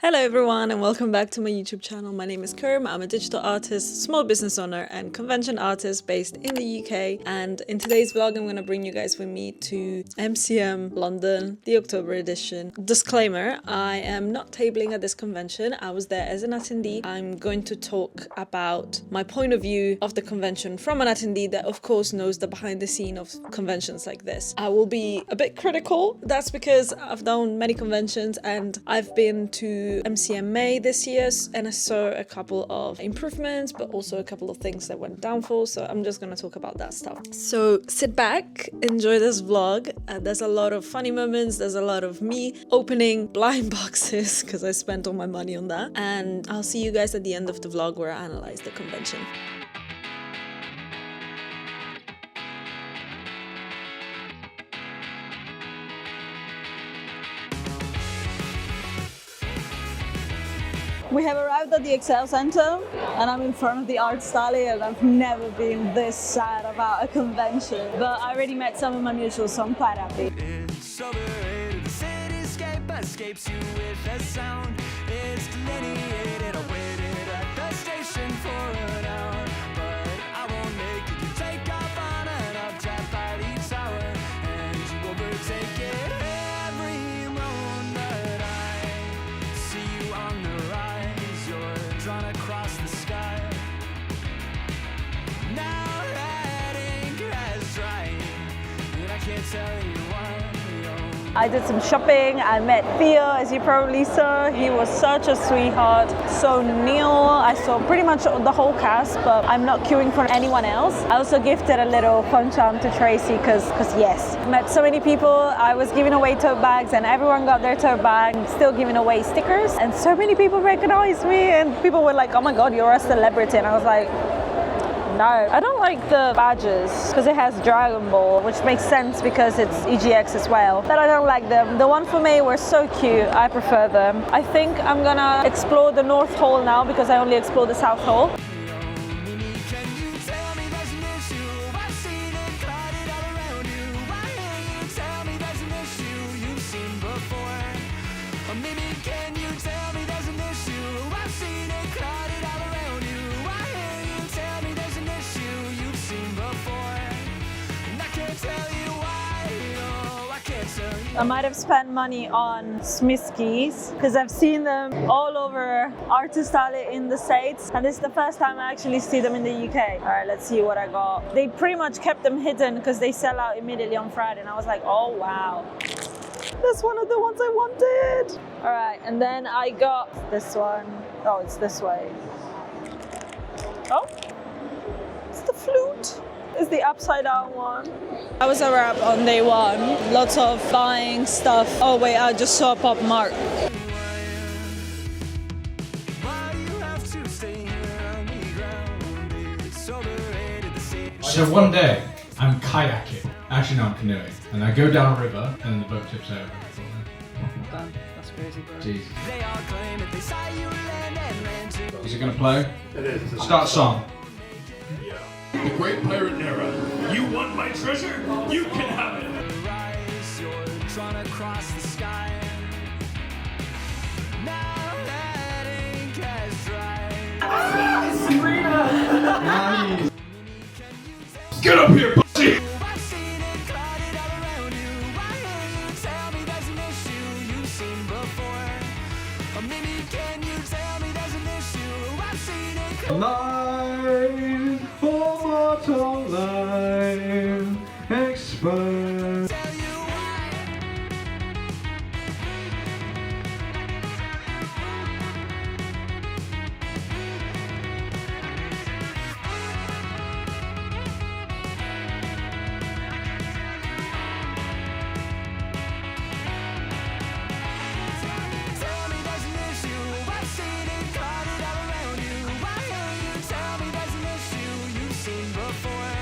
Hello everyone and welcome back to my YouTube channel. My name is Kerm. I'm a digital artist, small business owner and convention artist based in the UK. And in today's vlog I'm going to bring you guys with me to MCM London, the October edition. Disclaimer, I am not tabling at this convention. I was there as an attendee. I'm going to talk about my point of view of the convention from an attendee that of course knows the behind the scene of conventions like this. I will be a bit critical. That's because I've done many conventions and I've been to MCM May this year and I saw a couple of improvements but also a couple of things that went downfall, so I'm just gonna talk about that stuff. So sit back, enjoy this vlog. There's a lot of funny moments, there's a lot of me opening blind boxes because I spent all my money on that, and I'll see you guys at the end of the vlog where I analyze the convention. We have arrived at the Excel Center and I'm in front of the art style and I've never been this sad about a convention. But I already met some of my mutuals, so I'm quite happy. It's overrated. The cityscape escapes you with a sound. It's delineated. I waited at the station for an hour, but I won't make it. You take off on an updraft by the tower, and you overtake it. Every moment I see you on the rise, you're drawn across the sky. Now that ink has dried, and I can't tell you why. I did some shopping, I met Theo, as you probably saw. He was such a sweetheart. So Neil, I saw pretty much the whole cast, but I'm not queuing for anyone else. I also gifted a little fun charm to Tracy, because yes. Met so many people, I was giving away tote bags and everyone got their tote bag, still giving away stickers. And so many people recognized me and people were like, oh my God, you're a celebrity. And I was like, no, I don't like the badges because it has Dragon Ball, which makes sense because it's EGX as well. But I don't like them. The one for me were so cute. I prefer them. I think I'm gonna explore the North Hall now because I only explored the South Hall. I might have spent money on Smiskies because I've seen them all over Artist Alley in the States, and this is the first time I actually see them in the UK. All right, let's see what I got. They pretty much kept them hidden because they sell out immediately on Friday, and I was like, oh wow. That's one of the ones I wanted. All right, and then I got this one. Oh, it's this way. Oh, it's the flute. It's the upside down one. I was a wrap on day one. Lots of buying stuff. Oh wait, I just saw Pop Mart. So one day, I'm kayaking. Actually, no, I'm canoeing. And I go down a river, and the boat tips over. That's crazy, bro. Jeez. Is it gonna play? It is. Start song. The Great Pirate Era. You want my treasure? You can have it. You're drawn across the sky. Now that ink has dried. Nice. Get up here, pussy! I've seen it clouded all around you. I hear you tell me there's an issue you've seen before. Or maybe can you tell me there's an issue I've seen it Line for mortal line, expert. tell you why. Tell me there's an issue I've seen it clouded all around you. I hear you tell me there's an issue you've seen before.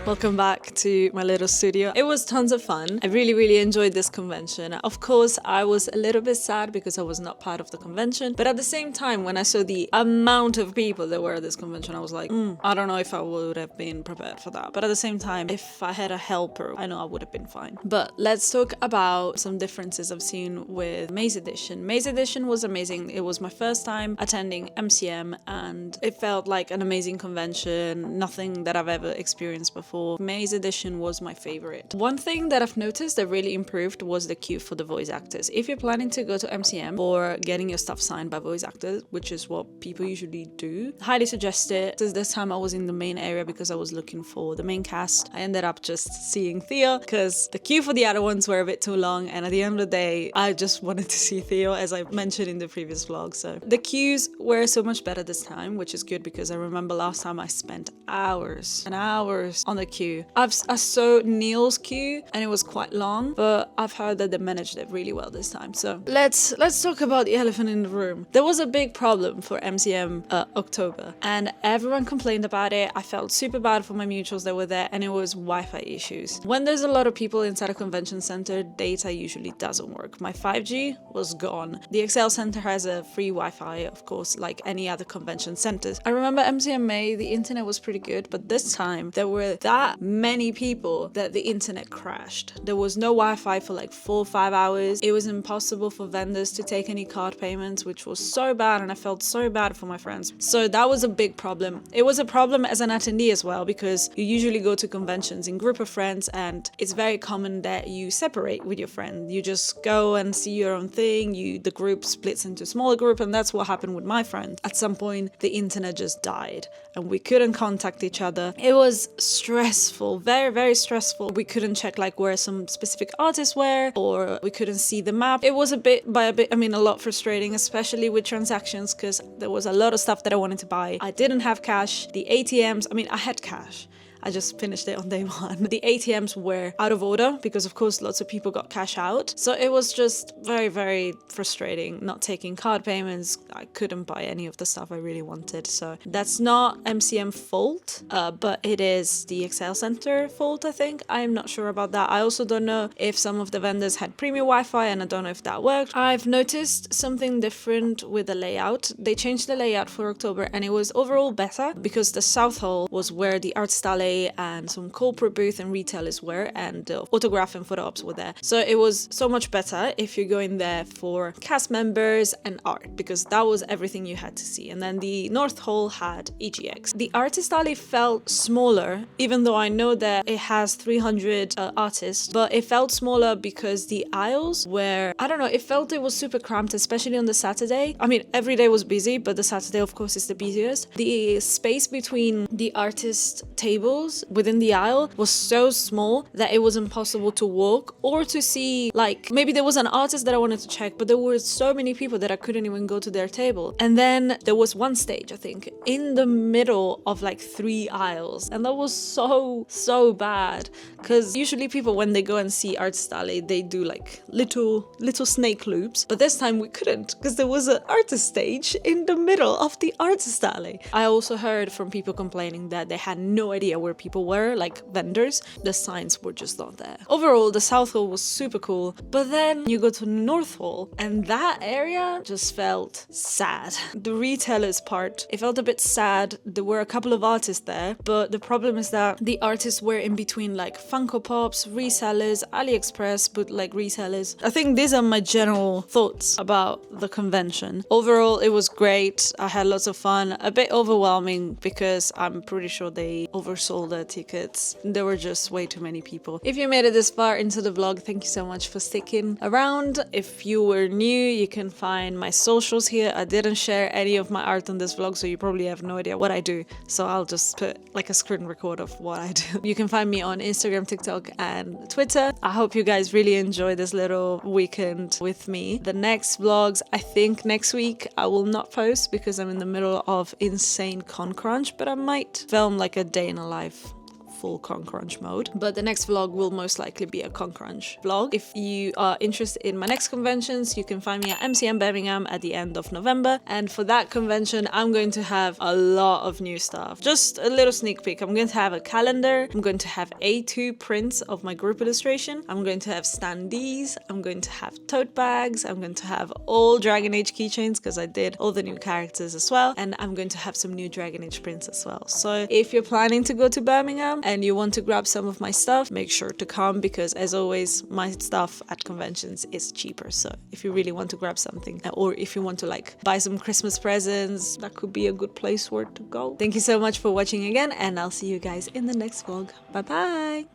Welcome back to my little studio. It was tons of fun. I really enjoyed this convention. Of course, I was a little bit sad because I was not part of the convention, but at the same time, when I saw the amount of people that were at this convention, I was like, I don't know if I would have been prepared for that. But at the same time, if I had a helper, I know I would have been fine. But let's talk about some differences I've seen with May's Edition. May's Edition was amazing. It was my first time attending MCM and it felt like an amazing convention, nothing that I've ever experienced before. May's Edition was my favorite. One thing that I've noticed that really improved was the queue for the voice actors. If you're planning to go to MCM for getting your stuff signed by voice actors, which is what people usually do, highly suggest it. This time I was in the main area because I was looking for the main cast. I ended up just seeing Theo because the queue for the other ones were a bit too long, and at the end of the day I just wanted to see Theo, as I mentioned in the previous vlog. So the queues were so much better this time, which is good because I remember last time I spent hours and hours on the queue. I saw Neil's queue and it was quite long, but I've heard that they managed it really well this time. So let's talk about the elephant in the room. There was a big problem for MCM October and everyone complained about it. I felt super bad for my mutuals that were there, and it was Wi-Fi issues. When there's a lot of people inside a convention center, data usually doesn't work. My 5G was gone. The Excel Center has a free Wi-Fi, of course, like any other convention centers. I remember MCM May, the internet was pretty good, but this time there were that many people that the internet crashed. There was no Wi-Fi for like 4 or 5 hours. It was impossible for vendors to take any card payments, which was so bad, and I felt so bad for my friends. So that was a big problem. It was a problem as an attendee as well, because you usually go to conventions in group of friends and it's very common that you separate with your friend. You just go and see your own thing. The group splits into smaller group, and that's what happened with my friend. At some point the internet just died and we couldn't contact each other. It was stressful, very stressful. We couldn't check like where some specific artists were, or we couldn't see the map. It was a lot frustrating, especially with transactions, because there was a lot of stuff that I wanted to buy. I didn't have cash. The ATMs, I had cash. I just finished it on day one. The ATMs were out of order because of course lots of people got cash out. So it was just very frustrating not taking card payments. I couldn't buy any of the stuff I really wanted. So that's not MCM fault, but it is the Excel Center fault, I think. I'm not sure about that. I also don't know if some of the vendors had premium Wi-Fi, and I don't know if that worked. I've noticed something different with the layout. They changed the layout for October and it was overall better because the South Hall was where the Artist Alley and some corporate booth and retailers were, and the autograph and photo ops were there. So it was so much better if you're going there for cast members and art, because that was everything you had to see. And then the North Hall had EGX. The Artist Alley felt smaller, even though I know that it has 300 artists, but it felt smaller because the aisles were, I don't know, it felt it was super cramped, especially on the Saturday. Every day was busy, but the Saturday of course is the busiest. The space between the artist tables within the aisle was so small that it was impossible to walk or to see, like, maybe there was an artist that I wanted to check, but there were so many people that I couldn't even go to their table. And then there was one stage, I think, in the middle of like 3 aisles, and that was so bad, because usually people, when they go and see Artist Alley, they do like little snake loops, but this time we couldn't because there was an artist stage in the middle of the Artist Alley. I also heard from people complaining that they had no idea where people were, like vendors. The signs were just not there. Overall, the South Hall was super cool, but then you go to North Hall and that area just felt sad. The retailers part, it felt a bit sad. There were a couple of artists there, but the problem is that the artists were in between like Funko Pops, resellers, AliExpress, but like resellers. I think these are my general thoughts about the convention. Overall, it was great. I had lots of fun. A bit overwhelming because I'm pretty sure they oversold the tickets. There were just way too many people. If you made it this far into the vlog, thank you so much for sticking around. If you were new, you can find my socials here. I didn't share any of my art on this vlog, so you probably have no idea what I do. So I'll just put like a screen record of what I do. You can find me on Instagram, TikTok, and Twitter. I hope you guys really enjoy this little weekend with me. The next vlogs, I think next week, I will not post because I'm in the middle of insane con crunch, but I might film like a day in a life full con crunch mode. But the next vlog will most likely be a con crunch vlog. If you are interested in my next conventions, you can find me at MCM Birmingham at the end of November. And for that convention, I'm going to have a lot of new stuff. Just a little sneak peek. I'm going to have a calendar. I'm going to have A2 prints of my group illustration. I'm going to have standees. I'm going to have tote bags. I'm going to have all Dragon Age keychains because I did all the new characters as well. And I'm going to have some new Dragon Age prints as well. So if you're planning to go to Birmingham and you want to grab some of my stuff, make sure to come because as always, my stuff at conventions is cheaper. So if you really want to grab something or if you want to like buy some Christmas presents, that could be a good place where to go. Thank you so much for watching again and I'll see you guys in the next vlog. Bye bye!